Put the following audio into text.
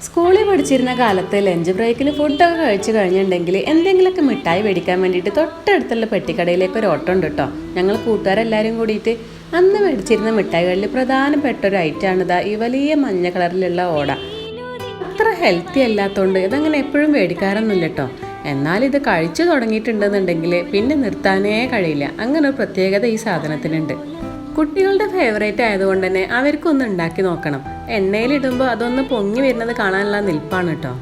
സ്കൂളിൽ പഠിച്ചിരുന്ന കാലത്ത് ലഞ്ച് ബ്രേക്കിൽ ഫുഡൊക്കെ കഴിച്ച് കഴിഞ്ഞിട്ടുണ്ടെങ്കിൽ എന്തെങ്കിലുമൊക്കെ മിഠായി മേടിക്കാൻ വേണ്ടിയിട്ട് തൊട്ടടുത്തുള്ള പെട്ടിക്കടയിലേക്ക് ഒരു ഓട്ടം ഉണ്ട് കേട്ടോ. ഞങ്ങൾ കൂട്ടുകാരെല്ലാവരും കൂടിയിട്ട് അന്ന് മേടിച്ചിരുന്ന മിഠായികളിൽ പ്രധാനപ്പെട്ട ഒരു ഐറ്റമാണിതാ ഈ വലിയ മഞ്ഞ കളറിലുള്ള ഓട. അത്ര ഹെൽത്തി അല്ലാത്തതുകൊണ്ട് ഇതങ്ങനെ എപ്പോഴും മേടിക്കാറൊന്നുമില്ല കേട്ടോ. എന്നാൽ ഇത് കഴിച്ചു തുടങ്ങിയിട്ടുണ്ടെന്നുണ്ടെങ്കിൽ പിന്നെ നിർത്താനേ കഴിയില്ല. അങ്ങനെ ഒരു പ്രത്യേകത ഈ സാധനത്തിനുണ്ട്. കുട്ടികളുടെ ഫേവറേറ്റ് ആയതുകൊണ്ട് തന്നെ അവർക്കൊന്ന് ഉണ്ടാക്കി നോക്കണം. എണ്ണയിലിടുമ്പോൾ അതൊന്ന് പൊങ്ങി വരുന്നത് കാണാനുള്ള നിൽപ്പാണ് കേട്ടോ.